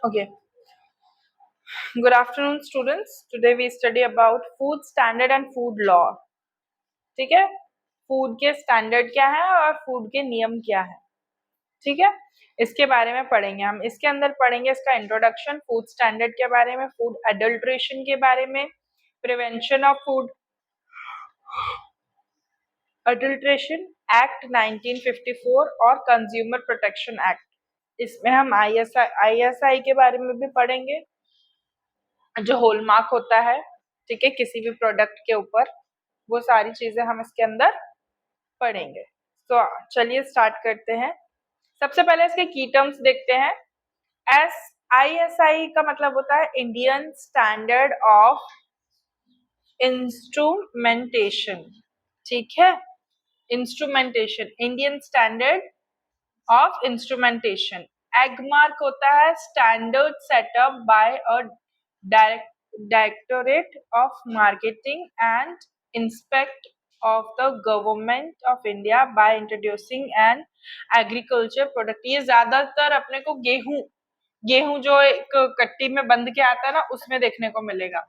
Okay. Good afternoon, students. Today we study about food standard and food law. ठीक है, food के standard क्या है और फूड के नियम क्या है. ठीक है, इसके बारे में पढ़ेंगे हम. इसके अंदर पढ़ेंगे इसका इंट्रोडक्शन, फूड स्टैंडर्ड के बारे में, फूड एडल्ट्रेशन के बारे में, prevention of food adulteration act 1954 और कंज्यूमर प्रोटेक्शन एक्ट. इसमें हम आईएसआई के बारे में भी पढ़ेंगे, जो हॉलमार्क होता है, ठीक है, किसी भी प्रोडक्ट के ऊपर. वो सारी चीजें हम इसके अंदर पढ़ेंगे. तो चलिए स्टार्ट करते हैं. सबसे पहले इसके की टर्म्स देखते हैं. आईएसआई का मतलब होता है इंडियन स्टैंडर्ड ऑफ इंस्ट्रूमेंटेशन. ठीक है, instrumentation, Indian standard of instrumentation. Agmark होता है standard set up by a directorate of marketing and inspect of the government of India by introducing an agriculture product. ये ज्यादातर अपने को गेहूं जो एक कट्टी में बंद के आता है ना, उसमें देखने को मिलेगा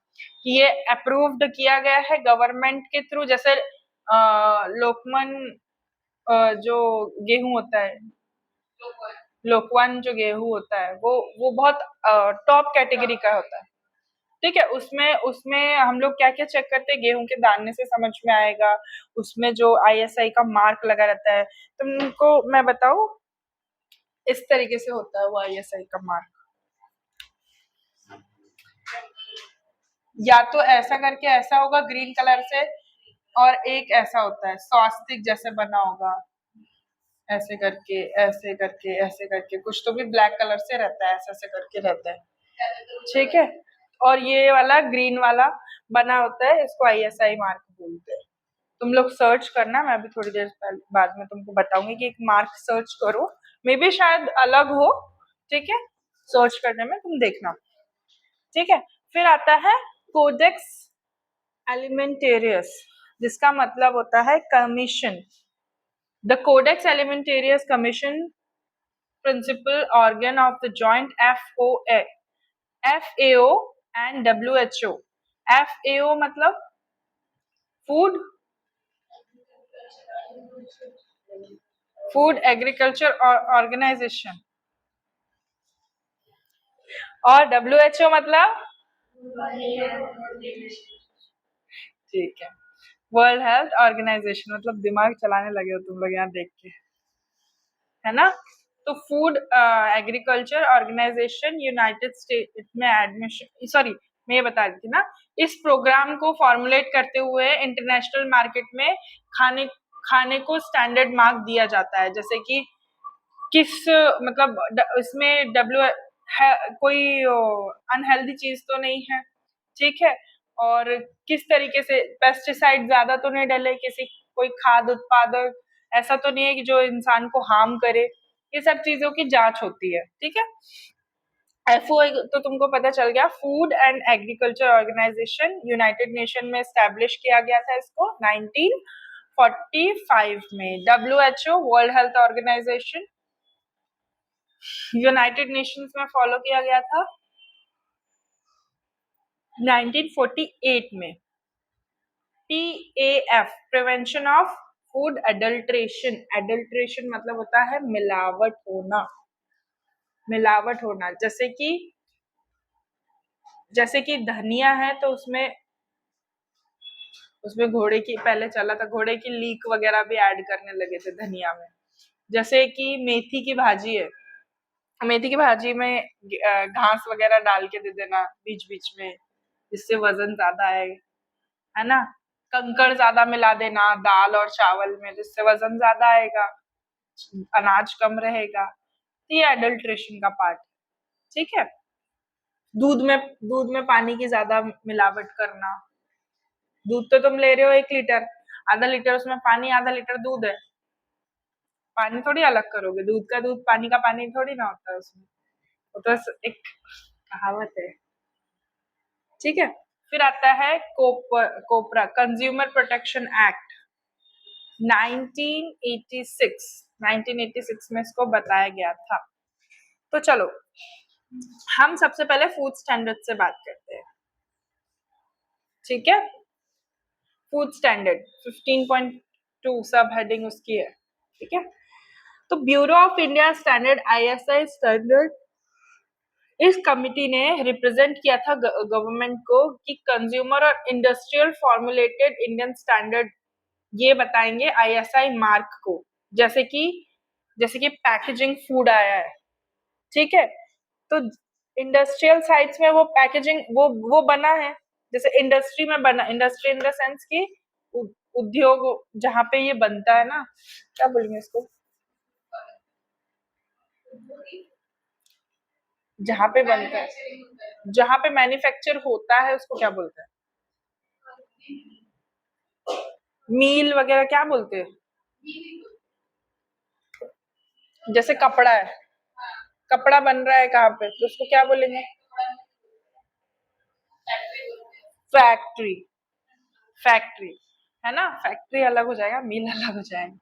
कि ये अप्रूव्ड किया गया है गवर्नमेंट के थ्रू. जैसे लोकमन जो गेहूं होता है, लोकवन जो गेहूं होता है, वो बहुत टॉप कैटेगरी का होता है. ठीक है, उसमें उसमें हम लोग क्या क्या चेक करते हैं, गेहूं के दाने से समझ में आएगा. उसमें जो आईएसआई का मार्क लगा रहता है, तुमको मैं बताऊं, इस तरीके से होता है वो आईएसआई का मार्क. या तो ऐसा करके ऐसा होगा ग्रीन कलर से, और एक ऐसा होता है स्वास्तिक जैसे बना होगा, ऐसे करके ऐसे करके ऐसे करके, कुछ तो भी ब्लैक कलर से रहता है, ऐसे ऐसे करके रहता है. ठीक है, और ये वाला ग्रीन वाला बना होता है, इसको आईएसआई मार्क बोलते हैं. तुम लोग सर्च करना, मैं अभी थोड़ी देर बाद में तुमको बताऊंगी कि एक मार्क सर्च करो, मे बी शायद अलग हो. ठीक है, सर्च करने में तुम देखना. ठीक है, फिर आता है कोडेक्स एलिमेंटेरियस, जिसका मतलब होता है commission. The codex alimentarius commission principal organ of the joint FAO and WHO. FAO मतलब फूड एग्रीकल्चर ऑर्गेनाइजेशन, और WHO मतलब, ठीक है, वर्ल्ड हेल्थ ऑर्गेनाइजेशन. मतलब दिमाग चलाने लगे हो तुम लोग यहाँ देख के, है ना. तो food agriculture organisation United State में एडमिशन, सॉरी मैं ये बता रही थी ना, इस प्रोग्राम को फॉर्मुलेट करते हुए इंटरनेशनल मार्केट में खाने खाने को स्टैंडर्ड मार्क दिया जाता है. जैसे कि किस मतलब इसमें कोई अनहेल्दी चीज तो नहीं है, ठीक है, और किस तरीके से पेस्टिसाइड ज्यादा तो नहीं डले, किसी कोई खाद उत्पादक ऐसा तो नहीं है कि जो इंसान को हार्म करे. ये सब चीजों की जांच होती है. ठीक है, FAO तो तुमको पता चल गया, food and agriculture organisation, United Nation में स्टैब्लिश किया गया था इसको 1945 में. WHO world health organisation United Nations में फॉलो किया गया था 1948 में. PAF prevention of food adulteration. Adulteration मतलब होता है मिलावट होना, मिलावट होना. जैसे कि धनिया है तो उसमें घोड़े की, पहले चला था घोड़े की लीक वगैरह भी ऐड करने लगे थे धनिया में. जैसे कि मेथी की भाजी है, मेथी की भाजी में घास वगैरह डाल के दे देना बीच बीच में, जिससे वजन ज्यादा है ना. कंकड़ ज्यादा मिला देना दाल और चावल में, जिससे वजन ज्यादा आएगा, अनाज कम रहेगा. तो ये एडल्ट्रेशन का पार्ट. ठीक है, दूध में पानी की ज्यादा मिलावट करना. दूध तो तुम ले रहे हो 1 लीटर, आधा लीटर उसमें पानी, आधा लीटर दूध है. पानी थोड़ी अलग करोगे, दूध का दूध, पानी का पानी थोड़ी ना होता है उसमें. वो तो एक कहावत है. ठीक है, फिर आता है कोपरा कंज्यूमर प्रोटेक्शन एक्ट 1986 में इसको बताया गया था. तो चलो हम सबसे पहले फूड स्टैंडर्ड से बात करते हैं, ठीक है। फूड स्टैंडर्ड 15.2 सब हेडिंग उसकी है, ठीक है। तो bureau of India standard ISI standard, इस कमिटी ने रिप्रेजेंट किया था गवर्नमेंट को कि कंज्यूमर और इंडस्ट्रियल फॉर्मुलेटेड इंडियन स्टैंडर्ड ये बताएंगे आईएसआई मार्क को, जैसे कि पैकेजिंग फूड आया है, ठीक है। तो इंडस्ट्रियल साइट्स में वो पैकेजिंग वो बना है, जैसे इंडस्ट्री में बना, इंडस्ट्री इन द सेंस की उद्योग जहाँ पे ये बनता है ना, क्या बोलेंगे इसको, जहाँ पे बनता है, जहाँ पे मैन्युफैक्चर होता है उसको क्या बोलते हैं, मील वगैरह क्या बोलते हैं। जैसे कपड़ा है, कपड़ा बन रहा है कहाँ पे, तो उसको क्या बोलेंगे, फैक्ट्री, फैक्ट्री है ना, फैक्ट्री अलग हो जाएगा, मील अलग हो जाएगा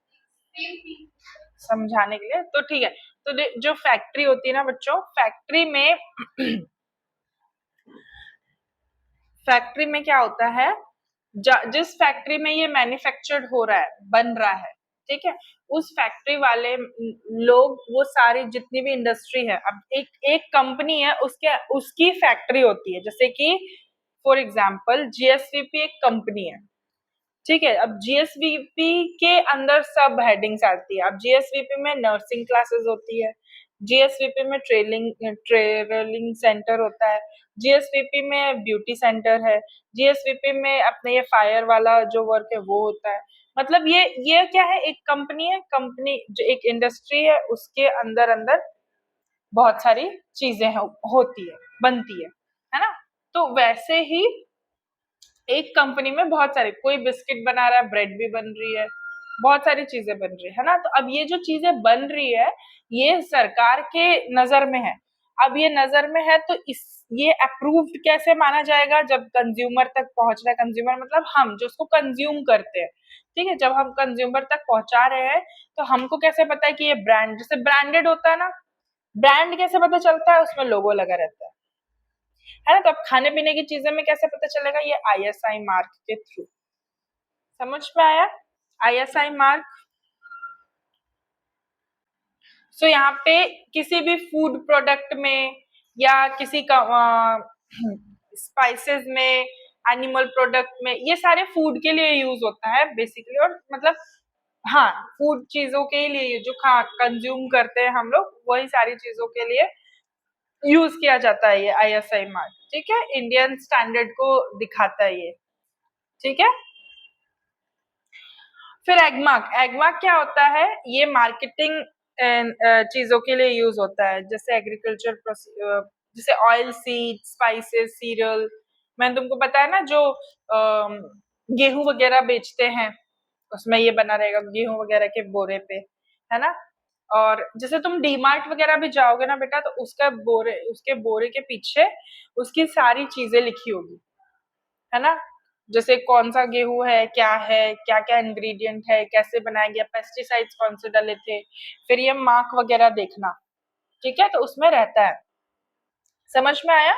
समझाने के लिए, तो ठीक है। तो जो फैक्ट्री होती है ना बच्चों, फैक्ट्री में क्या होता है, जिस फैक्ट्री में ये मैन्युफैक्चर्ड हो रहा है, बन रहा है, ठीक है, उस फैक्ट्री वाले लोग, वो सारी जितनी भी इंडस्ट्री है, अब एक एक कंपनी है, उसकी फैक्ट्री होती है, जैसे कि फॉर एग्जांपल जीएसवीपी एक कंपनी है, ठीक है। अब जीएसवीपी के अंदर सब हेडिंग्स आती है, अब जीएसवीपी में नर्सिंग क्लासेस होती है, जीएसवीपी में ट्रेनिंग सेंटर होता है, जीएसवीपी में ब्यूटी सेंटर है, जीएसवीपी में अपने ये फायर वाला जो वर्क है वो होता है। मतलब ये क्या है, एक कंपनी है, कंपनी जो एक इंडस्ट्री है, उसके अंदर अंदर बहुत सारी चीजें होती है, बनती है ना। तो वैसे ही एक कंपनी में बहुत सारे, कोई बिस्किट बना रहा है, ब्रेड भी बन रही है, बहुत सारी चीजें बन रही है ना। तो अब ये जो चीजें बन रही है, ये सरकार के नजर में है। अब ये नजर में है, तो ये अप्रूव्ड कैसे माना जाएगा, जब कंज्यूमर तक पहुंच रहा है, कंज्यूमर मतलब हम जो उसको कंज्यूम करते हैं, ठीक है। जब हम कंज्यूमर तक पहुंचा रहे हैं, तो हमको कैसे पता है कि ये ब्रांड, जैसे ब्रांडेड होता है ना, ब्रांड कैसे पता चलता है, उसमें लोगो लगा रहता है ना। तो अब खाने पीने की चीजें में कैसे पता चलेगा, ये आईएसआई मार्क के थ्रू। समझ में आया, आईएसआई मार्क। सो यहाँ पे किसी भी फूड प्रोडक्ट में, या किसी का स्पाइसेस में, एनिमल प्रोडक्ट में, ये सारे फूड के लिए यूज होता है बेसिकली, और मतलब हाँ, फूड चीजों के लिए जो खा कंज्यूम करते हैं हम लोग, वही सारी चीजों के लिए यूज किया जाता है ये आईएसआई मार्क, ठीक है। इंडियन स्टैंडर्ड को दिखाता है ये, ठीक है। फिर एगमार्क, एगमार्क क्या होता है, ये मार्केटिंग चीजों के लिए यूज होता है, जैसे एग्रीकल्चर, जैसे ऑयल सीड, स्पाइसेस, सीरियल। मैंने तुमको बताया ना, जो गेहूं वगैरह बेचते हैं, उसमें ये बना रहेगा गेहूं वगैरह के बोरे पे, है ना। और जैसे तुम डीमार्ट वगैरह भी जाओगे ना बेटा, तो उसके बोरे के पीछे उसकी सारी चीजें लिखी होगी, है ना। जैसे कौन सा गेहूं है, क्या क्या इंग्रेडिएंट है, कैसे बनाया गया, पेस्टिसाइड्स कौन से डले थे, फिर ये मार्क वगैरह देखना, ठीक है, तो उसमें रहता है। समझ में आया।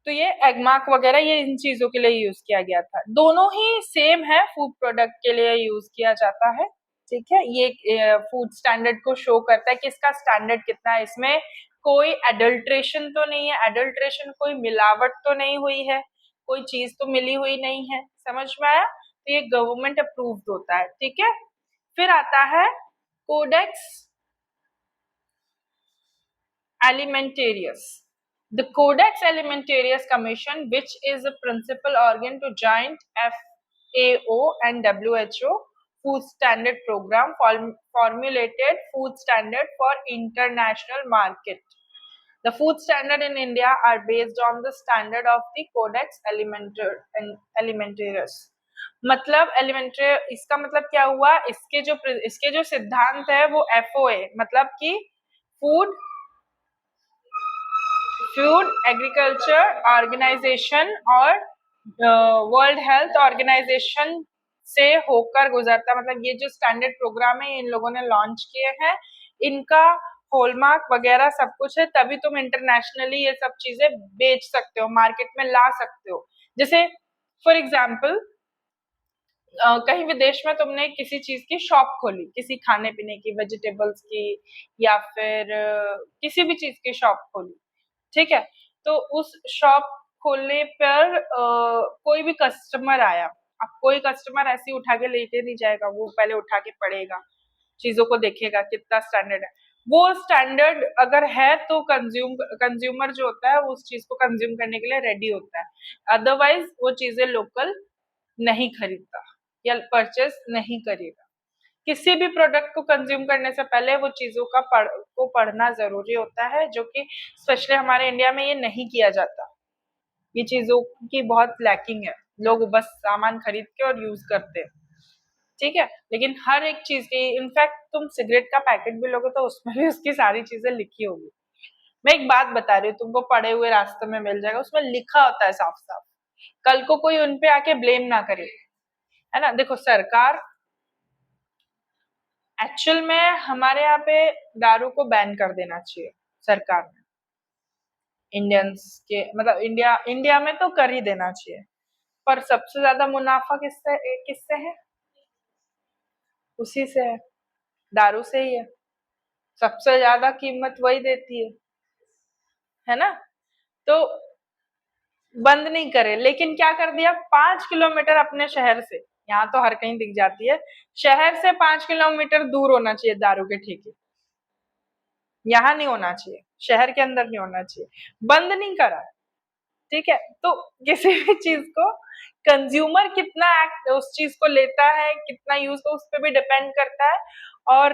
तो ये एगमार्क वगैरह ये इन चीजों के लिए यूज किया गया था, दोनों ही सेम है, फूड प्रोडक्ट के लिए यूज किया जाता है, ठीक है। ये फूड स्टैंडर्ड को शो करता है कि इसका स्टैंडर्ड कितना है, इसमें कोई एडल्ट्रेशन तो नहीं है, एडल्ट्रेशन कोई मिलावट तो नहीं हुई है, कोई चीज तो मिली हुई नहीं है। समझ में आया। तो ये गवर्नमेंट अप्रूव्ड होता है, ठीक है। फिर आता है codex Alimentarius. The Codex Alimentarius Commission, which is a principal organ to joint FAO and WHO food standard program, formulated food standard for international market. The food standard in India are based on the standard of the Codex Alimentarius. मतलब elementary, इसका मतलब क्या हुआ, इसके जो सिद्धांत है वो FOA, मतलब कि फूड फूड एग्रीकल्चर ऑर्गेनाइजेशन और वर्ल्ड हेल्थ ऑर्गेनाइजेशन से होकर गुजरता, मतलब ये जो स्टैंडर्ड प्रोग्राम है इन लोगों ने लॉन्च किए हैं, इनका हॉलमार्क वगैरह सब कुछ है, तभी तुम इंटरनेशनली ये सब चीजें बेच सकते हो, मार्केट में ला सकते हो। जैसे फॉर एग्जाम्पल कहीं विदेश में तुमने किसी चीज की शॉप खोली, किसी खाने पीने की, वेजिटेबल्स की, या फिर किसी भी चीज की शॉप खोली, ठीक है। तो उस शॉप खोलने पर कोई भी कस्टमर आया, अब कोई कस्टमर ऐसे ही उठा के लेके नहीं जाएगा, वो पहले उठा के पढ़ेगा, चीजों को देखेगा कितना स्टैंडर्ड है। वो स्टैंडर्ड अगर है तो कंज्यूमर जो होता है वो उस चीज को कंज्यूम करने के लिए रेडी होता है, अदरवाइज वो चीजें लोकल नहीं खरीदता या परचेस नहीं करेगा। किसी भी प्रोडक्ट को कंज्यूम करने से पहले वो चीजों का को पढ़ना जरूरी होता है, जो कि स्पेशली हमारे इंडिया में ये नहीं किया जाता। ये चीजों की बहुत लैकिंग है, लोग बस सामान खरीद के और यूज करते हैं, ठीक है। लेकिन हर एक चीज की, इनफैक्ट तुम सिगरेट का पैकेट भी लोगे तो उसमें भी उसकी सारी चीजें लिखी होगी। मैं एक बात बता रही हूँ तुमको, पड़े हुए रास्ते में मिल जाएगा, उसमें लिखा होता है साफ साफ, कल को कोई उनपे आके ब्लेम ना करे, है ना। देखो सरकार, एक्चुअल में हमारे यहाँ पे दारू को बैन कर देना चाहिए सरकार ने, इंडियंस के मतलब इंडिया इंडिया में तो कर ही देना चाहिए। पर सबसे ज्यादा मुनाफा किससे किससे है? उसी से है, दारू से ही है। सबसे ज्यादा कीमत वही देती है ना। तो बंद नहीं करे, लेकिन क्या कर दिया, 5 किलोमीटर अपने शहर से, यहाँ तो हर कहीं दिख जाती है, शहर से 5 किलोमीटर दूर होना चाहिए दारू के ठेके, यहाँ नहीं होना चाहिए, शहर के अंदर नहीं होना चाहिए, बंद नहीं करा, ठीक है। तो किसी भी चीज को कंज्यूमर कितना एक्ट उस चीज को लेता है, कितना यूज को, उस पर भी डिपेंड करता है। और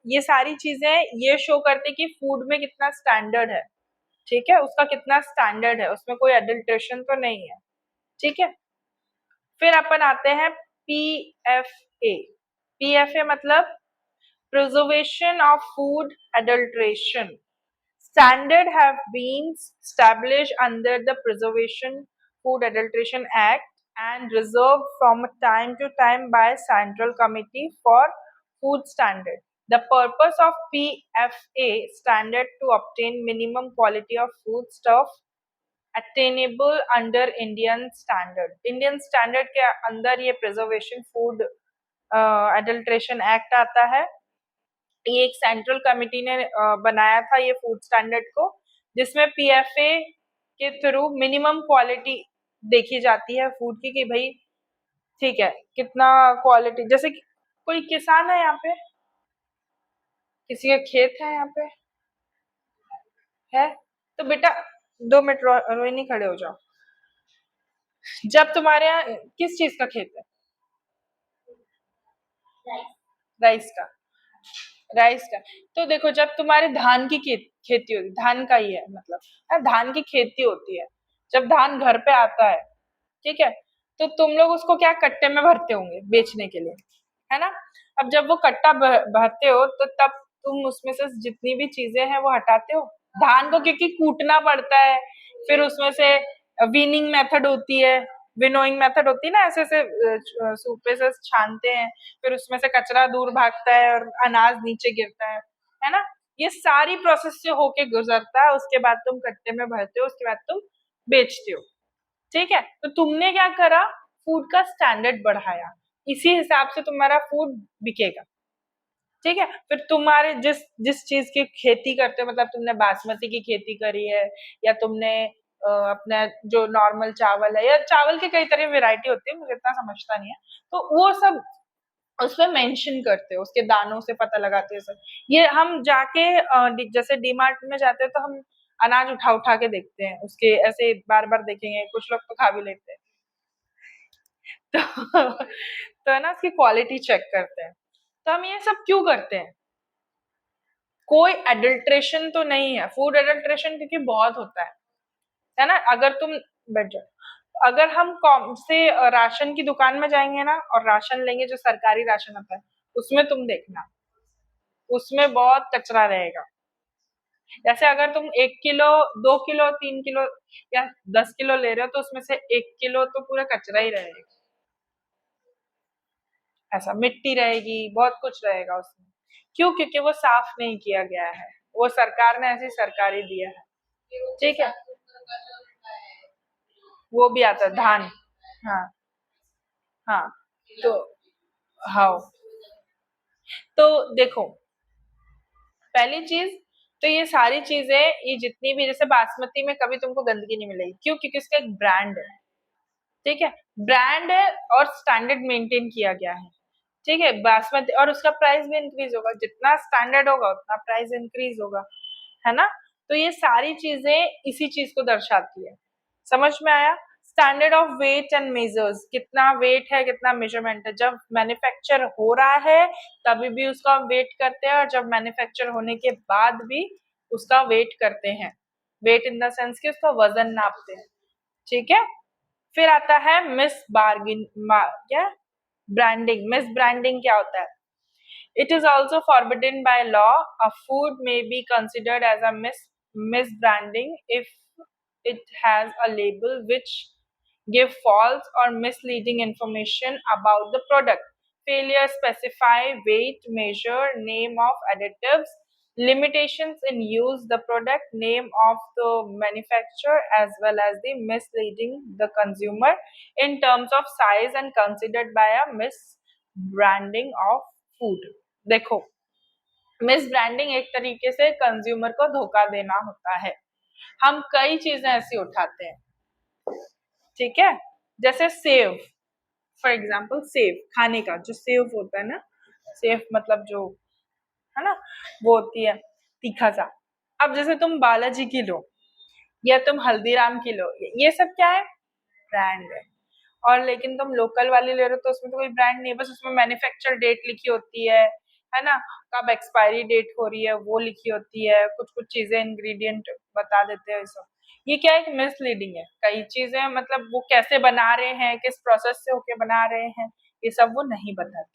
ये सारी चीजें ये शो करती कि फूड में कितना स्टैंडर्ड है, ठीक है, उसका कितना स्टैंडर्ड है, उसमें कोई एडल्ट्रेशन तो नहीं है, ठीक है। फिर अपन आते हैं पीएफए। पीएफए मतलब preservation of food adulteration standard have been established under the Preservation Food Adulteration Act and reserved from time to time by Central Committee for Food Standard. The purpose of PFA standard to obtain minimum quality of food stuff attainable under Indian standard. Indian standard के अंदर ये Preservation Food Adulteration Act आता है। ये एक central committee ने बनाया था ये फूड स्टैंडर्ड को, जिसमें पीएफए के थ्रू मिनिमम क्वालिटी देखी जाती है फूड की, कि भाई ठीक है कितना क्वालिटी, जैसे कि कोई किसान है यहाँ पे, किसी के खेत है यहाँ पे, है, तो बेटा 2 मिनट रोहिणी खड़े हो जाओ। जब तुम्हारे यहाँ किस चीज का खेत है? राइस का, राइस का। तो देखो जब तुम्हारे धान की खेती होती, धान का ही है मतलब, धान की खेती होती है, जब धान घर पे आता है, ठीक है, तो तुम लोग उसको क्या कट्टे में भरते होंगे बेचने के लिए, है ना। अब जब वो कट्टा भरते हो तो तब तुम उसमें से जितनी भी चीजें हैं वो हटाते हो, धान को क्योंकि कूटना पड़ता है, फिर उसमें से वीनिंग मेथड होती है, विनोइंग मेथड होती है ना, ऐसे ऐसे सूपे से छानते हैं, फिर उसमें से कचरा दूर भागता है और अनाज नीचे गिरता है ना। ये सारी प्रोसेस से होके गुजरता है, उसके बाद तुम कट्टे में भरते हो, उसके बाद तुम बेचते हो, ठीक है। तो तुमने क्या करा, फूड का स्टैंडर्ड बढ़ाया, इसी हिसाब से तुम्हारा फूड बिकेगा, ठीक है। फिर तुम्हारे जिस जिस चीज की खेती करते हो, मतलब तुमने बासमती की खेती करी है, या तुमने अपना जो नॉर्मल चावल है, या चावल की कई तरह वैरायटी होती है, मुझे इतना समझता नहीं है, तो वो सब उसमें मेंशन करते हो, उसके दानों से पता लगाते हैं सब। ये हम जाके जैसे डीमार्ट में जाते हैं तो हम अनाज उठा उठा के देखते हैं, उसके ऐसे बार बार देखेंगे, कुछ लोग तो खा भी लेते हैं। तो है ना, उसकी क्वालिटी चेक करते हैं। तो हम ये सब क्यों करते हैं? कोई एडल्ट्रेशन तो नहीं है, फूड एडल्ट्रेशन क्योंकि बहुत होता है ना। अगर तुम बैठ जाओ, अगर हम कौन से राशन की दुकान में जाएंगे ना और राशन लेंगे, जो सरकारी राशन होता है, उसमें तुम देखना, उसमें बहुत कचरा रहेगा। जैसे अगर तुम 1 किलो, 2 किलो, 3 किलो या 10 किलो ले रहे हो, तो उसमें से 1 किलो तो पूरा कचरा ही रहेगा, ऐसा मिट्टी रहेगी, बहुत कुछ रहेगा उसमें। क्यों? क्योंकि वो साफ नहीं किया गया है, वो सरकार ने ऐसी सरकारी दिया है, ठीक है। वो भी आता है धान। हाँ हाँ। तो हाँ, तो देखो, पहली चीज तो ये सारी चीजें, ये जितनी भी, जैसे बासमती में कभी तुमको गंदगी नहीं मिलेगी, क्यों? क्योंकि उसका एक ब्रांड है, ठीक है। ब्रांड है और स्टैंडर्ड मेंटेन किया गया है, ठीक है। बासमती, और उसका प्राइस भी इंक्रीज होगा, जितना स्टैंडर्ड होगा उतना प्राइस इंक्रीज होगा, है ना। तो ये सारी चीजें इसी चीज को दर्शाती है, समझ में आया। Standard of weight and measures, कितना वेट है, कितना मेजरमेंट है। जब मैन्युफैक्चर हो रहा है तभी भी उसका वेट करते हैं, और जब मैन्युफैक्चर होने के बाद भी उसका वेट करते हैं। वेट इन द सेंस कि उसका वजन नापते हैं, ठीक है। फिर आता है मिस बार्गिन क्या, ब्रांडिंग। मिस ब्रांडिंग क्या होता है? It is also forbidden by law. A food may be considered as a misbranding if it has a label which give false or misleading information about the product. Failure specify weight, measure, name of additives, limitations in use the product, name of the manufacturer, as well as the misleading the consumer in terms of size and considered by a misbranding of food. देखो, miss branding एक तरीके से consumer को धोखा देना होता है। हम कई चीजें ऐसी उठाते हैं, ठीक है। जैसे सेव, फॉर एग्जाम्पल सेव, खाने का जो सेव होता है ना, सेव मतलब जो है ना, वो होती है तीखा सा। अब जैसे तुम बालाजी की लो या तुम हल्दीराम की लो, ये सब क्या है? ब्रांड है। और लेकिन तुम लोकल वाली ले रहे हो तो उसमें तो कोई ब्रांड नहीं है, बस उसमें मैन्युफैक्चर डेट लिखी होती है ना, कब एक्सपायरी डेट हो रही है वो लिखी होती है, कुछ कुछ चीजें इंग्रेडिएंट बता देते हैं, सब। ये क्या है? मिसलीडिंग है। कई चीजें मतलब वो कैसे बना रहे हैं, किस प्रोसेस से होके बना रहे हैं, ये सब वो नहीं बताते।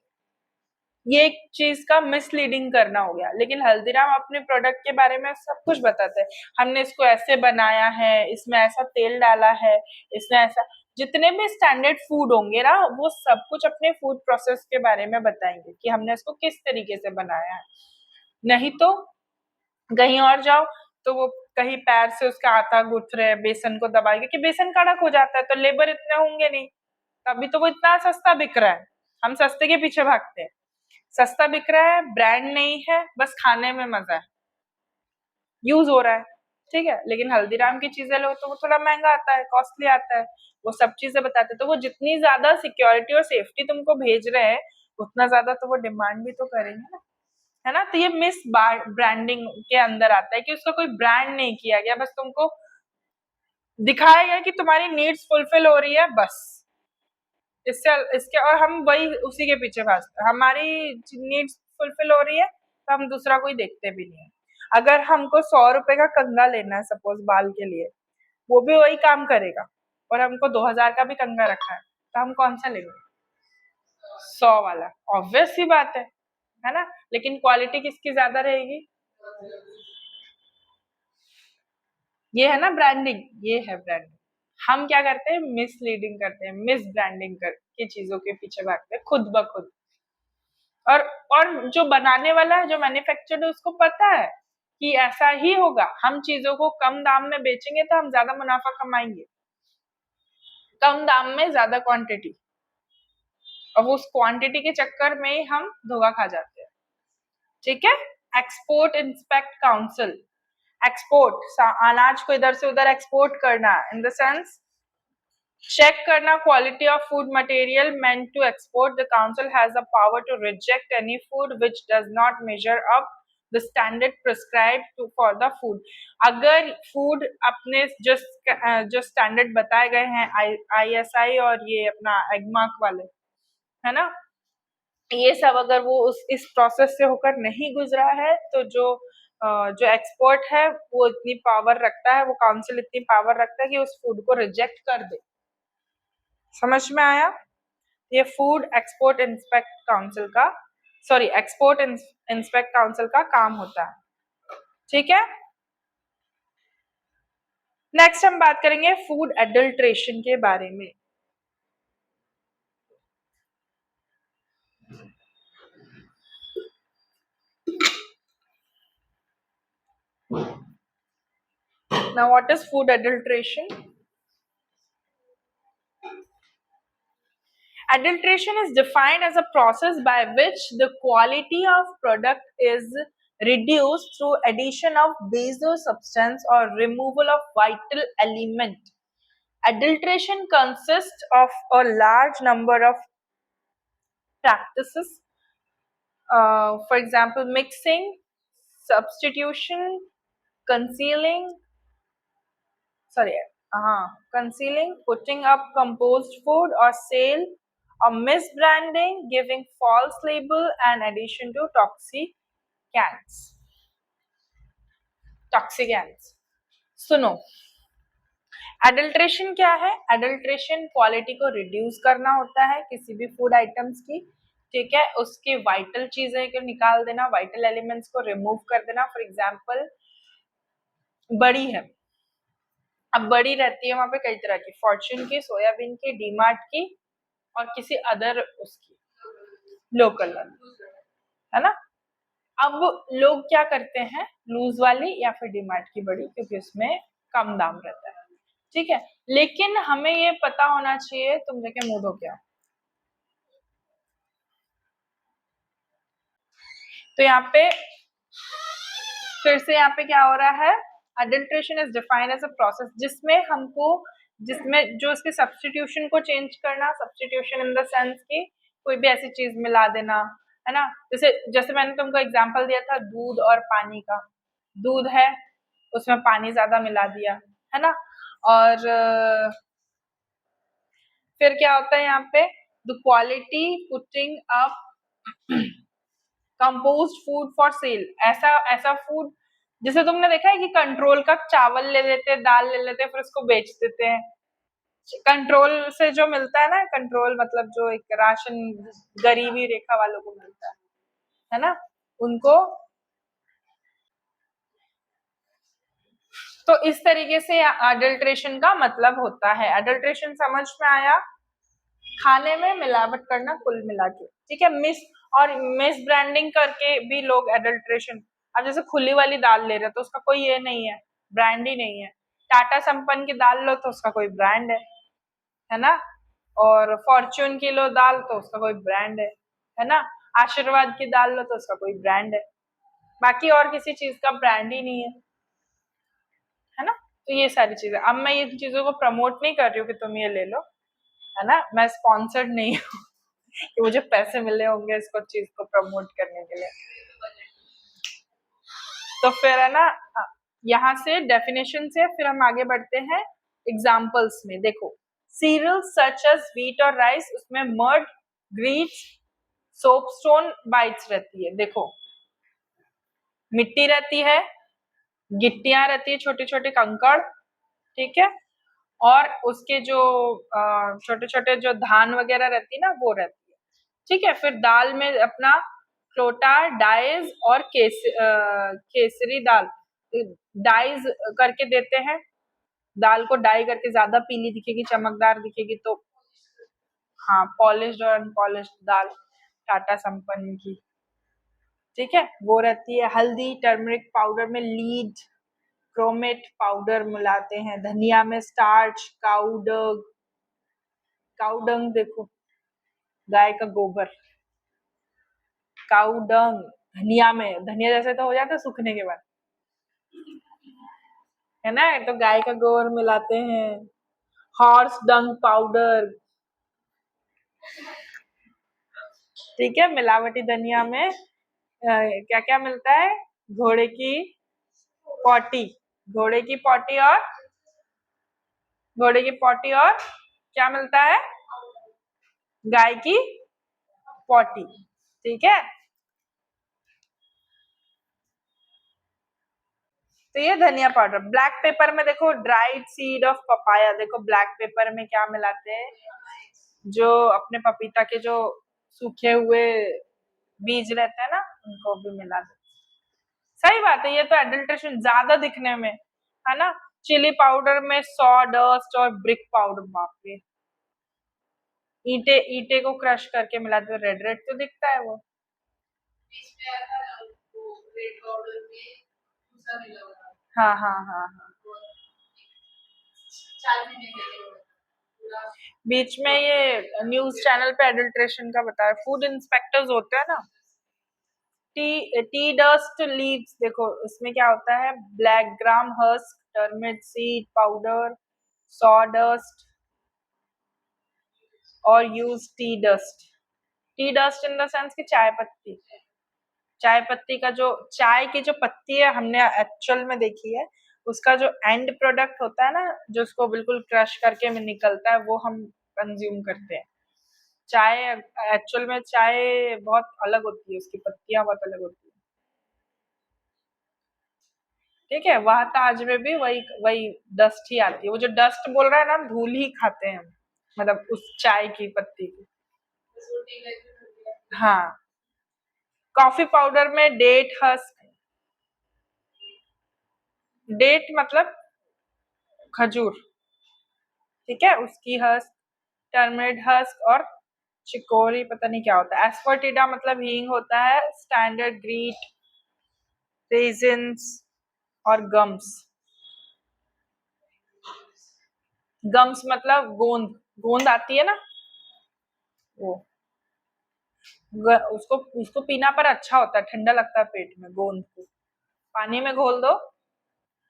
ये एक चीज का मिसलीडिंग करना हो गया। लेकिन हल्दीराम अपने प्रोडक्ट के बारे में सब कुछ बताते हैं, हमने इसको ऐसे बनाया है, इसमें ऐसा तेल डाला है, इसमें ऐसा, जितने भी स्टैंडर्ड फूड होंगे ना, वो सब कुछ अपने फूड प्रोसेस के बारे में बताएंगे कि हमने इसको किस तरीके से बनाया है। नहीं तो कहीं और जाओ तो वो कहीं पैर से उसका आटा गूंथ रहे, बेसन को दबाएंगे कि बेसन कड़क हो जाता है, तो लेबर इतने होंगे नहीं, तभी तो वो इतना सस्ता बिक रहा है। हम सस्ते के पीछे भागते हैं। सस्ता बिक रहा है, ब्रांड नहीं है, बस खाने में मजा है, यूज हो रहा है, ठीक है। लेकिन हल्दीराम की चीजें लो तो वो थोड़ा महंगा आता है, कॉस्टली आता है, वो सब चीजें बताते हैं। तो वो जितनी ज्यादा सिक्योरिटी और सेफ्टी तुमको भेज रहे हैं, उतना ज्यादा तो वो डिमांड भी तो करेंगे ना, है ना। तो ये मिस ब्रांडिंग के अंदर आता है कि उसका कोई ब्रांड नहीं किया गया, बस तुमको दिखाया गया कि तुम्हारी नीड्स फुलफिल हो रही है, बस इससे इसके, और हम वही उसी के पीछे भागते हैं। हमारी नीड्स फुलफिल हो रही है तो हम दूसरा कोई देखते भी नहीं है। अगर हमको 100 रुपए का कंघा लेना है सपोज बाल के लिए, वो भी वही काम करेगा, और हमको 2000 का भी कंघा रखा है, तो हम कौन सा लेंगे? 100 वाला, ऑब्वियस सी बात है ना। लेकिन क्वालिटी किसकी ज्यादा रहेगी? ये है ना ब्रांडिंग, ये है ब्रांडिंग। हम क्या करते हैं? मिसलीडिंग करते हैं, मिस ब्रांडिंग करके चीजों के पीछे भागते हैं खुद ब खुद। और और जो बनाने वाला है, जो मैन्युफैक्चरर है, उसको पता है कि ऐसा ही होगा, हम चीजों को कम दाम में बेचेंगे तो हम ज्यादा मुनाफा कमाएंगे, कम दाम में ज्यादा क्वांटिटी, और उस क्वांटिटी के चक्कर में ही हम धोखा खा जाते हैं, ठीक है। एक्सपोर्ट इंस्पेक्ट काउंसिल, एक्सपोर्ट अनाज को इधर से उधर एक्सपोर्ट करना, इन द सेंस check करना quality of food material meant to export. The council has the power to reject any food which does not measure up the standard prescribed to for the food. अगर food अपने जो standard बताए गए हैं ISI और ये अपना एगमार्क वाले, है ना, ये सब अगर वो इस प्रोसेस से होकर नहीं गुजरा है, तो जो एक्सपोर्ट है वो इतनी पावर रखता है, वो काउंसिल इतनी पावर रखता है कि उस फूड को रिजेक्ट कर दे। समझ में आया? ये फूड एक्सपोर्ट इंस्पेक्ट काउंसिल का, सॉरी, एक्सपोर्ट इंस्पेक्ट काउंसिल का काम होता है, ठीक है। नेक्स्ट हम बात करेंगे फूड एडल्ट्रेशन के बारे में। Now, what is food adulteration? Adulteration is defined as a process by which the quality of product is reduced through addition of base or substance or removal of vital element. Adulteration consists of a large number of practices, for example, mixing, substitution, concealing, sorry, concealing, putting up composed food or sale, or misbranding, giving false label, and addition to toxicants. Toxicants. सुनो, adulteration क्या है? Adulteration quality को reduce करना होता है किसी भी food items की, ठीक है, उसके वाइटल चीजें को निकाल देना, वाइटल एलिमेंट्स को रिमूव कर देना। फॉर एग्जांपल बड़ी है, अब बड़ी रहती है वहां पे कई तरह की, फॉर्च्यून की, सोयाबीन की, डीमार्ट की और किसी अदर उसकी लोकल वाली, है ना। अब लोग क्या करते हैं, लूज वाली या फिर डीमार्ट की बड़ी, क्योंकि उसमें कम दाम रहता है, ठीक है। लेकिन हमें ये पता होना चाहिए, तुम देखे मूड हो क्या। तो यहाँ पे फिर से यहाँ पे क्या हो रहा है, adulteration is defined as a process जिसमें जो इसके सब्स्टिट्यूशन को चेंज करना, सब्स्टिट्यूशन इन द सेंस की कोई भी ऐसी चीज मिला देना, है ना। जैसे जैसे मैंने तुमको एग्जांपल दिया था दूध और पानी का, दूध है उसमें पानी ज्यादा मिला दिया, है ना। और फिर क्या होता है यहाँ पे, the quality putting up composed food for sale, ऐसा ऐसा फूड जैसे तुमने देखा है कि कंट्रोल का चावल ले लेते हैं, दाल ले लेते हैं, फिर उसको बेच देते हैं। कंट्रोल से जो मिलता है ना, कंट्रोल मतलब जो एक राशन गरीबी रेखा वालों को मिलता है ना, उनको। तो इस तरीके से अडल्ट्रेशन का मतलब होता है। अडल्ट्रेशन समझ में आया, खाने में मिलावट करना कुल मिला के, ठीक है। मिस ब्रांडिंग करके भी लोग एडल्ट्रेशन, अब जैसे खुली वाली दाल ले रहे तो उसका कोई ये नहीं है, ब्रांड ही नहीं है। टाटा संपन्न की दाल लो तो उसका कोई ब्रांड है ना। और फॉर्च्यून की लो दाल तो उसका कोई ब्रांड है ना। आशीर्वाद की दाल लो तो उसका कोई ब्रांड है, बाकी और किसी चीज का ब्रांड ही नहीं है ना। तो ये सारी चीजें, अब मैं ये चीजों को प्रमोट नहीं कर रही हूँ कि तुम ये ले लो, है ना, मैं स्पॉन्सर्ड नहीं हूँ कि मुझे पैसे मिले होंगे इसको चीज को प्रमोट करने के लिए। तो फिर है ना, यहाँ से डेफिनेशन से फिर हम आगे बढ़ते हैं एग्जाम्पल्स में। देखो, सीरियल्स सच एज व्हीट और राइस, उसमें मड, ग्रीट्स, सोपस्टोन बाइट्स रहती है। देखो, मिट्टी रहती है, गिट्टियां रहती है, छोटे छोटे कंकड़, ठीक है, और उसके जो छोटे छोटे जो धान वगैरह रहती है ना, वो रहती है, ठीक है। फिर दाल में अपना क्लोटा, डाइज और केसरी दाल, डाइज करके देते हैं, दाल को डाई करके ज्यादा पीली दिखेगी, चमकदार दिखेगी। तो हाँ, पॉलिश्ड और अनपॉलिश्ड दाल टाटा संपन्न की, ठीक है, वो रहती है। हल्दी, टर्मरिक पाउडर में लीड, क्रोमेट पाउडर मिलाते हैं। धनिया में स्टार्च, काउडंग, काउडंग देखो, गाय का गोबर, काउडंग। धनिया में, धनिया जैसे तो हो जाता है सूखने के बाद, है ना, तो गाय का गोबर मिलाते हैं। हॉर्स डंग पाउडर, ठीक है। मिलावटी धनिया में क्या क्या मिलता है, घोड़े की पॉटी, घोड़े की पॉटी और घोड़े की पॉटी, और क्या मिलता है, गाय की पॉटी, ठीक है। तो ये धनिया पाउडर। ब्लैक पेपर में देखो, ड्राइड सीड ऑफ पपाया, देखो ब्लैक पेपर में क्या मिलाते हैं, जो अपने पपीता के जो सूखे हुए बीज रहते हैं ना, उनको भी मिला देते। सही बात है, ये तो एडल्ट्रेशन ज्यादा दिखने में, है ना। चिली पाउडर में सॉ डस्ट और ब्रिक पाउडर, बाप रे, ईंटे ईंटे को क्रश करके मिला दो, रेड रेड तो दिखता है वो। हाँ हाँ हाँ हाँ, बीच में ये न्यूज चैनल पे एडल्ट्रेशन का बताया, फूड इंस्पेक्टर्स होते हैं ना, टी डस्ट लीव्स, देखो इसमें क्या होता है, black gram husk, termite seed powder, sawdust और used tea dust in the sense की चाय पत्ती, चाय पत्ती का जो चाय की जो पत्ती है हमने एक्चुअल में देखी है, उसका जो एंड प्रोडक्ट होता है ना, जो उसको बिल्कुल क्रश करके में निकलता है, वो हम कंज्यूम करते हैं। चाय एक्चुअल में चाय बहुत अलग होती है, उसकी पत्तियां बहुत अलग होती है। ठीक है, वहां ताज में भी वही वही डस्ट ही आती है, वो जो डस्ट बोल रहा है ना, धूल ही खाते हैं हम, मतलब उस चाय की पत्ती की। हाँ, कॉफी पाउडर में डेट हस्क, डेट मतलब खजूर, ठीक है, उसकी हस्क, टर्मरिक हस्क और चिकोरी पता नहीं क्या होता है, एस्फर्टिडा मतलब हींग होता है, स्टैंडर्ड ग्रीट, रेजिन्स और गम्स। गम्स मतलब गोंद, गोंद आती है ना, वो उसको उसको पीना पर अच्छा होता है, ठंडा लगता है पेट में, गोंद को पानी में घोल दो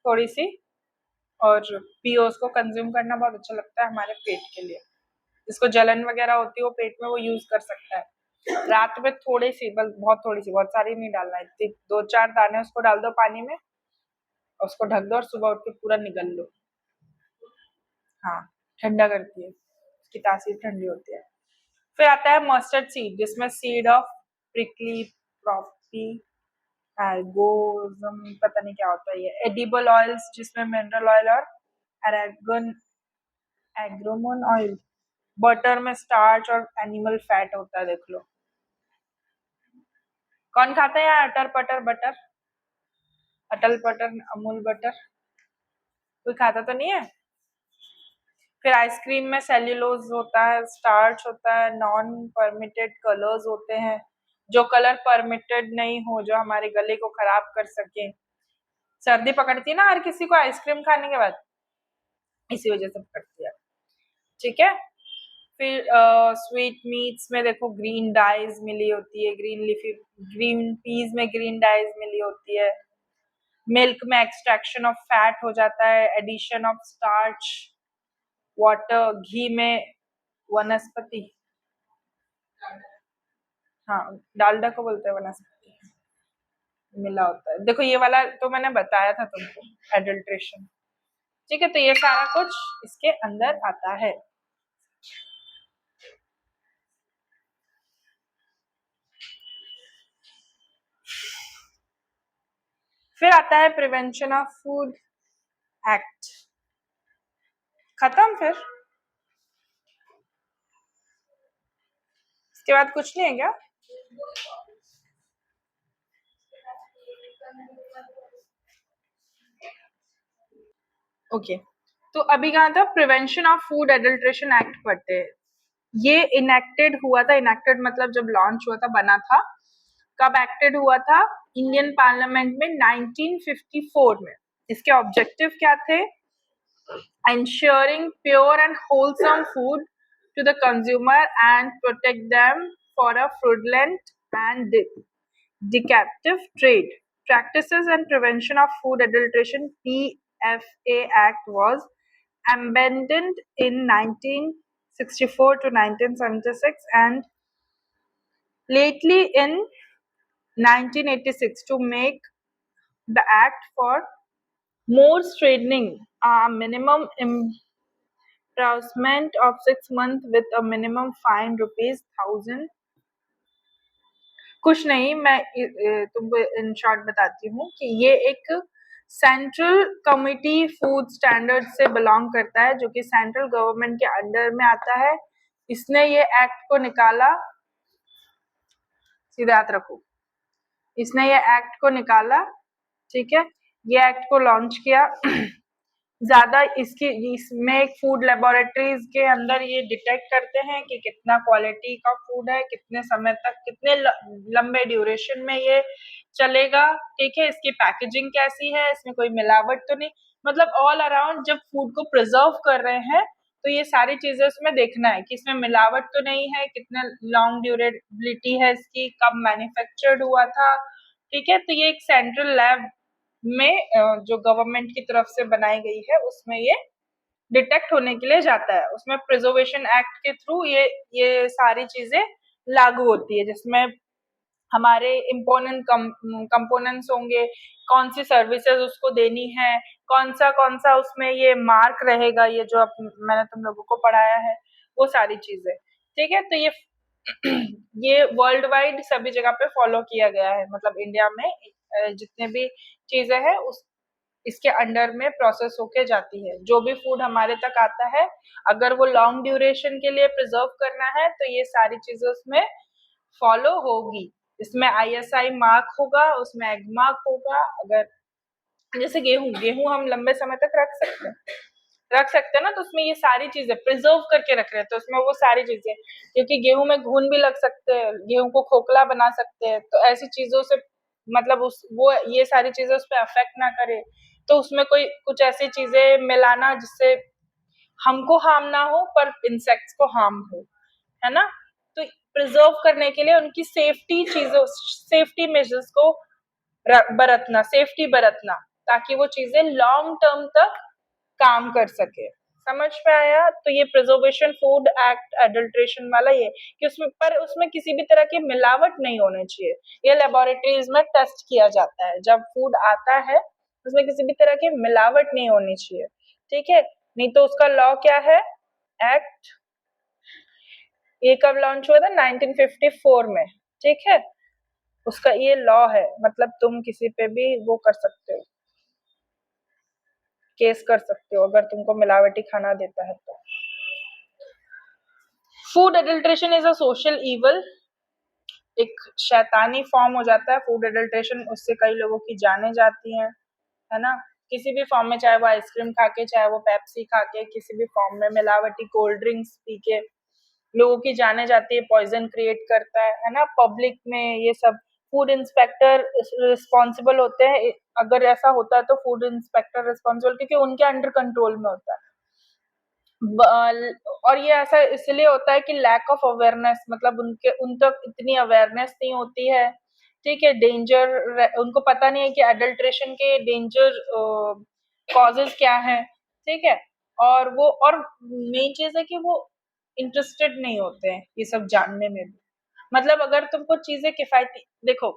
थोड़ी सी और पियो, उसको कंज्यूम करना बहुत अच्छा लगता है हमारे पेट के लिए, जिसको जलन वगैरह होती है वो पेट में वो यूज कर सकता है। रात में थोड़ी सी, बस बहुत थोड़ी सी, बहुत सारी नहीं डालना है, 2-4 दाने उसको डाल दो पानी में, उसको ढक दो और सुबह उठ के पूरा निगल लो। हाँ, ठंडा करती है, उसकी तासीर ठंडी होती है। फिर आता है मस्टर्ड सीड, जिसमें सीड ऑफ प्रिकली प्रॉपी एल्गोजम पता नहीं क्या होता है ये, एडिबल ऑयल्स जिसमें मिनरल ऑयल और एरागन एग्रोमोन ऑयल, बटर में स्टार्च और एनिमल फैट होता है, देख लो। कौन खाता है यहाँ अटर पटर बटर, अटल बटर, अमूल बटर, कोई खाता तो नहीं है। फिर आइसक्रीम में सेल्यूलोज होता है, स्टार्च होता है, नॉन परमिटेड कलर्स होते हैं, जो कलर परमिटेड नहीं हो, जो हमारे गले को खराब कर सके। सर्दी पकड़ती है ना हर किसी को आइसक्रीम खाने के बाद, इसी वजह से पकड़ती है, ठीक है। फिर स्वीट मीट्स में देखो ग्रीन डाइज मिली होती है, ग्रीन लीफी, ग्रीन पीज में ग्रीन डाइज मिली होती है, मिल्क में एक्सट्रैक्शन ऑफ फैट हो जाता है, एडिशन ऑफ स्टार्च, वाटर, घी में वनस्पति, हाँ डालडा को बोलते हैं वनस्पति, मिला होता है। देखो ये वाला तो मैंने बताया था तुमको, एडल्ट्रेशन, ठीक है, तो ये सारा कुछ इसके अंदर आता है। फिर आता है प्रिवेंशन ऑफ फूड एक्ट, खत्म। फिर इसके बाद कुछ नहीं है क्या? ओके, तो अभी कहा था prevention of food adulteration act पढ़ते हैं। ये इनेक्टेड हुआ था, इनेक्टेड मतलब जब लॉन्च हुआ था, बना था, कब एक्टेड हुआ था? इंडियन पार्लियामेंट में 1954 में। इसके ऑब्जेक्टिव क्या थे? ensuring pure and wholesome food to the consumer and protect them for a fraudulent and deceptive trade practices and prevention of food adulteration. PFA Act was amended in 1964 to 1976 and lately in 1986 to make the act for more straightening a minimum imprisonment of 6 months with a minimum fine ₹1000। कुछ नहीं, मैं तुमको in short बताती हूँ कि ये एक central committee food standard से बिलोंग करता है, जो कि सेंट्रल गवर्नमेंट के अंडर में आता है। इसने ये एक्ट को निकाला, सीधे हाथ रखो, इसने ये एक्ट को निकाला, ठीक है, ये एक्ट को लॉन्च किया। ज्यादा इसमें फूड लेबोरेटरीज के अंदर ये डिटेक्ट करते हैं कि कितना क्वालिटी का फूड है, कितने समय तक, कितने लंबे ड्यूरेशन में ये चलेगा, ठीक है, इसकी पैकेजिंग कैसी है, इसमें कोई मिलावट तो नहीं, मतलब ऑल अराउंड जब फूड को प्रिजर्व कर रहे हैं तो ये सारी चीजें उसमें देखना है कि इसमें मिलावट तो नहीं है, कितना लॉन्ग ड्यूरेबिलिटी है इसकी, कब मैन्युफैक्चर्ड हुआ था। ठीक है, तो ये एक सेंट्रल लैब में जो गवर्नमेंट की तरफ से बनाई गई है उसमें ये डिटेक्ट होने के लिए जाता है। उसमें प्रिजर्वेशन एक्ट के थ्रू ये सारी चीजें लागू होती है, जिसमें हमारे इम्पोर्टेंट कंपोनेंट्स होंगे, कौन सी सर्विसेज उसको देनी है, कौन सा उसमें ये मार्क रहेगा, ये जो मैंने तुम लोगों को पढ़ाया है वो सारी चीजें। ठीक है, तो ये वर्ल्ड वाइड सभी जगह पे फॉलो किया गया है, मतलब इंडिया में जितने भी चीजें हैं उस इसके अंडर में प्रोसेस होके जाती है। जो भी फूड हमारे तक आता है अगर वो लॉन्ग ड्यूरेशन के लिए प्रिजर्व करना है तो ये सारी चीजें उसमें फॉलो होगी। इसमें आईएसआई मार्क होगा, उसमें एग मार्क होगा। अगर जैसे गेहूं गेहूं हम लंबे समय तक रख सकते हैं ना, तो उसमें ये सारी चीजें प्रिजर्व करके रख रहे हैं, तो उसमें वो सारी चीजें, क्योंकि गेहूं में घुन भी लग सकते हैं, गेहूं को खोखला बना सकते हैं, तो ऐसी चीजों से मतलब उस वो ये सारी चीजें उस पर अफेक्ट ना करे, तो उसमें कोई कुछ ऐसी चीजें मिलाना जिससे हमको हार्म ना हो पर इंसेक्ट्स को हार्म हो, है ना। तो प्रिजर्व करने के लिए उनकी सेफ्टी मेजर्स को बरतना, सेफ्टी बरतना, ताकि वो चीजें लॉन्ग टर्म तक काम कर सके। समझ में आया? तो ये प्रिजर्वेशन फूड एक्ट एडल्ट्रेशन वाला ये कि उसमें किसी भी तरह की मिलावट नहीं होनी चाहिए। ये लेबोरेटरीज में टेस्ट किया जाता है, जब फूड आता है उसमें किसी भी तरह की मिलावट नहीं होनी चाहिए। ठीक है, नहीं तो उसका लॉ क्या है, एक्ट, ये कब लॉन्च हुआ था, 1954 में। ठीक है, उसका ये लॉ है, मतलब तुम किसी पे भी वो कर सकते हो, केस कर सकते हो अगर तुमको मिलावटी खाना देता है तो। Food adulteration is a social evil, एक शैतानी फॉर्म हो जाता है फूड एडल्ट्रेशन, उससे कई लोगों की जाने जाती हैं, है ना। किसी भी फॉर्म में, चाहे वो आइसक्रीम खा के, चाहे वो पेप्सी खा के, किसी भी फॉर्म में मिलावटी कोल्ड ड्रिंक्स पी के लोगों की जाने जाती है, पॉइजन क्रिएट करता है ना। पब्लिक में ये सब फूड इंस्पेक्टर रिस्पॉन्सिबल होते हैं, अगर ऐसा होता है तो फूड इंस्पेक्टर रिस्पॉन्सिबल, क्योंकि उनके अंडर कंट्रोल में होता है। और ये ऐसा इसलिए होता है कि लैक ऑफ अवेयरनेस, मतलब उन तक इतनी अवेयरनेस नहीं होती है। ठीक है, डेंजर उनको पता नहीं है कि एडल्ट्रेशन के डेंजर कॉजेज क्या है। ठीक है, और मेन चीज है कि वो इंटरेस्टेड नहीं होते हैं ये सब जानने में भी। मतलब अगर तुमको चीजें किफायती देखो,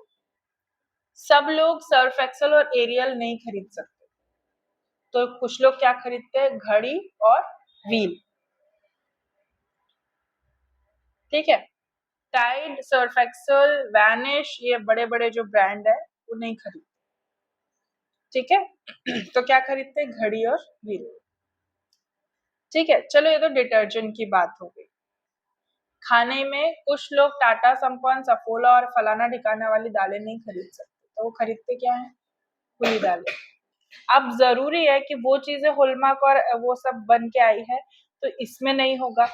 सब लोग सर्फ एक्सल और एरियल नहीं खरीद सकते, तो कुछ लोग क्या खरीदते हैं, घड़ी और व्हील। ठीक है, टाइड, सर्फ एक्सल, वैनिश, ये बड़े बड़े जो ब्रांड है वो नहीं खरीदते। ठीक है तो क्या खरीदते हैं, घड़ी और व्हील। ठीक है, चलो ये तो डिटर्जेंट की बात हो गई। खाने में कुछ लोग टाटा संपन्न, सफोला और फलाना ठिकाना वाली दालें नहीं खरीद सकते, तो वो खरीदते क्या है, खुली दालें। अब जरूरी है कि वो चीजें होलमार्क और वो सब बन के आई है, तो इसमें नहीं होगा,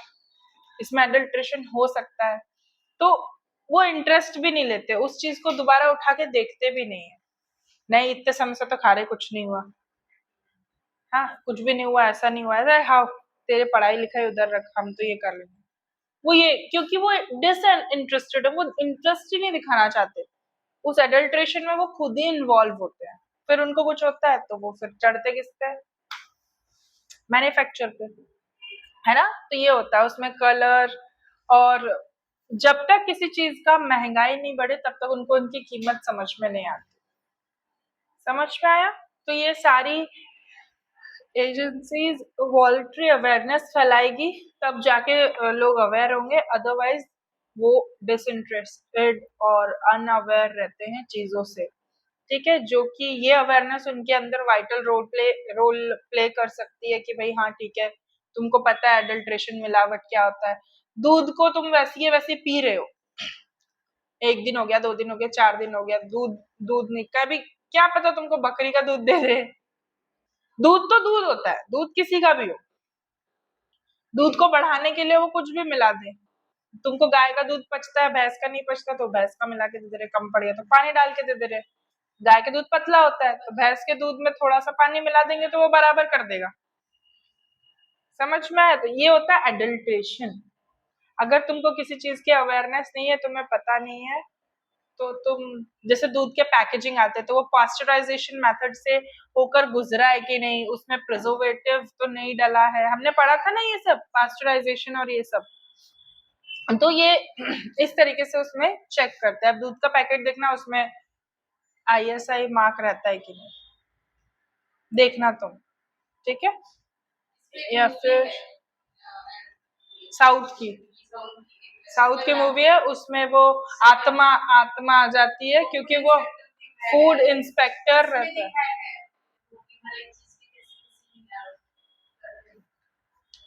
इसमें एडल्ट्रेशन हो सकता है, तो वो इंटरेस्ट भी नहीं लेते, उस चीज को दोबारा उठा के देखते भी नहीं है। नहीं, इतने समय से तो खा रहे, कुछ नहीं हुआ, हाँ कुछ भी नहीं हुआ, ऐसा नहीं हुआ, अरे हाँ तेरे पढ़ाई लिखाई उधर रख, हम तो ये कर लेंगे। वो ये क्योंकि वो डिसइंटरेस्टेड है, वो इंटरेस्ट ही नहीं दिखाना चाहते उस एडल्ट्रेशन में, वो खुद ही इन्वॉल्व होते हैं। फिर उनको कुछ होता है तो वो फिर चढ़ते किस पे, मैन्युफैक्चर पे, है ना। तो ये होता है उसमें कलर, और जब तक किसी चीज का महंगाई नहीं बढ़े तब तक उनको उनकी कीमत समझ में नहीं आती। समझ में आया? तो ये सारी एजेंसीज वॉलंटरी अवेयरनेस फैलाएगी, तब जाके लोग अवेयर होंगे, अदरवाइज वो डिसइंटरेस्टेड और अनअवेयर रहते हैं चीजों से। ठीक है, जो कि ये अवेयरनेस उनके अंदर वाइटल रोल प्ले कर सकती है कि भाई हाँ ठीक है, तुमको पता है एडल्ट्रेशन मिलावट क्या होता है। दूध को तुम वैसे पी रहे हो, एक दिन हो गया, 2 दिन हो गया, 4 दिन हो गया, दूध दूध नहीं, कभी क्या पता तुमको बकरी का दूध दे रहे। दूध तो दूध होता है, दूध किसी का भी हो, दूध को बढ़ाने के लिए वो कुछ भी मिला दे। तुमको गाय का दूध पचता है, भैंस का नहीं पचता, तो भैंस का मिला के दे दे रहे, कम पड़ गया तो पानी डाल के दे दे रहे। गाय के दूध पतला होता है, तो भैंस के दूध में थोड़ा सा पानी मिला देंगे तो वो बराबर कर देगा। समझ में आया? तो ये होता है एडल्ट्रेशन। अगर तुमको किसी चीज की अवेयरनेस नहीं है, तुम्हें पता नहीं है, तो तुम जैसे दूध के पैकेजिंग आते हैं तो वो पास्चराइजेशन मेथड से होकर गुजरा है कि नहीं, उसमें प्रिजर्वेटिव तो नहीं डला है, हमने पढ़ा था ना ये सब पास्चराइजेशन और ये सब। तो ये इस तरीके से उसमें चेक करते हैं। अब दूध का पैकेट देखना, उसमें ISI मार्क रहता है कि नहीं, देखना तुम, ठीक है। या फिर साउथ की मूवी है, उसमें वो आत्मा आत्मा आ जाती है क्योंकि वो फूड इंस्पेक्टर रहता है।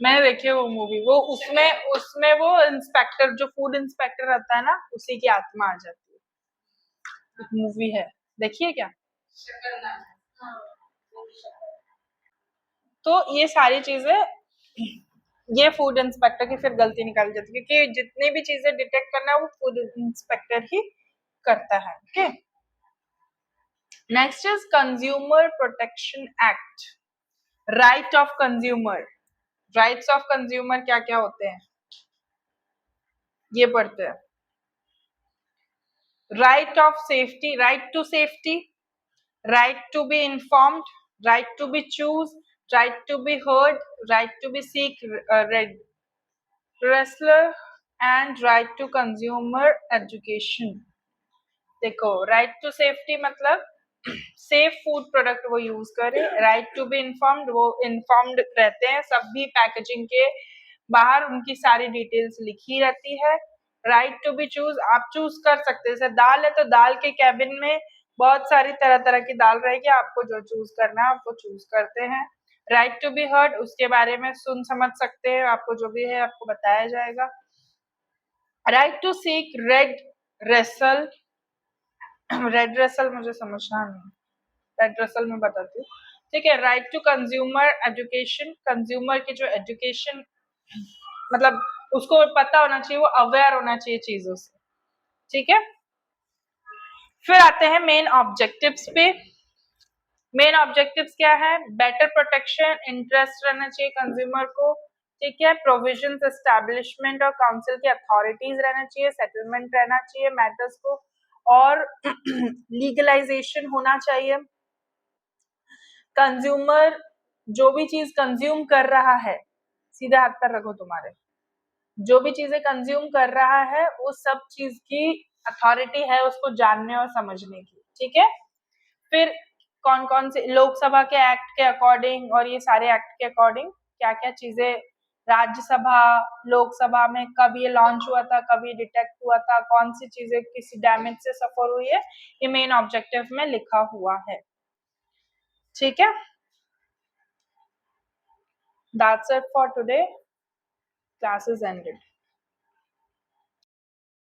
मैंने देखी है वो मूवी, वो उसमें उसमें वो इंस्पेक्टर, जो फूड इंस्पेक्टर रहता है ना, उसी की आत्मा आ जाती है। एक मूवी है, देखिए क्या। तो ये सारी चीजें, ये फूड इंस्पेक्टर की फिर गलती निकाली जाती है, क्योंकि जितनी भी चीजें डिटेक्ट करना है वो फूड इंस्पेक्टर ही करता है। Okay, next is consumer protection act, right of consumer. Rights of consumer क्या क्या होते हैं, ये पढ़ते हैं। Right of safety, right to safety, right to be informed, right to be choose, right to be heard, right to be seek wrestler, and right to consumer education। देखो, right to safety मतलब safe food product वो use करे, right to be informed, वो informed रहते हैं, सभी packaging के बाहर उनकी सारी डिटेल्स लिखी रहती है। राइट टू बी चूज, आप चूज कर सकते हैं, जैसे दाल है तो दाल के कैबिन में बहुत सारी तरह तरह की दाल रहेगी, आपको जो चूज करना है आपको चूज करते हैं। राइट टू बी हर्ड, उसके बारे में सुन समझ सकते हैं, आपको जो भी है आपको बताया जाएगा। Right to seek redressal, redressal मुझे समझना नहीं, रेड रेसल में बताती हूँ, ठीक है। Right to consumer education, consumer की जो एजुकेशन, मतलब उसको पता होना चाहिए, वो अवेयर होना चाहिए चीजों से, ठीक है। फिर आते हैं मेन ऑब्जेक्टिव्स पे। मेन ऑब्जेक्टिव्स क्या है, बेटर प्रोटेक्शन, इंटरेस्ट रहना चाहिए कंज्यूमर को, ठीक है। प्रोविजंस, एस्टैब्लिशमेंट और काउंसिल की अथॉरिटीज रहना चाहिए, सेटलमेंट रहना चाहिए मैटर्स को, और लीगलाइजेशन होना चाहिए। कंज्यूमर जो भी चीज कंज्यूम कर रहा है, सीधे हाथ पर रखो तुम्हारे, जो भी चीजें कंज्यूम कर रहा है वो सब चीज की अथॉरिटी है उसको जानने और समझने की, ठीक है। फिर कौन कौन से लोकसभा के एक्ट के अकॉर्डिंग और ये सारे एक्ट के अकॉर्डिंग क्या क्या चीजें राज्यसभा लोकसभा में कब ये लॉन्च हुआ था, कब ये डिटेक्ट हुआ था, कौन सी चीजें किसी डैमेज से सफर हुई है, ये मेन ऑब्जेक्टिव में लिखा हुआ है, ठीक है। That's it for today. Class is ended.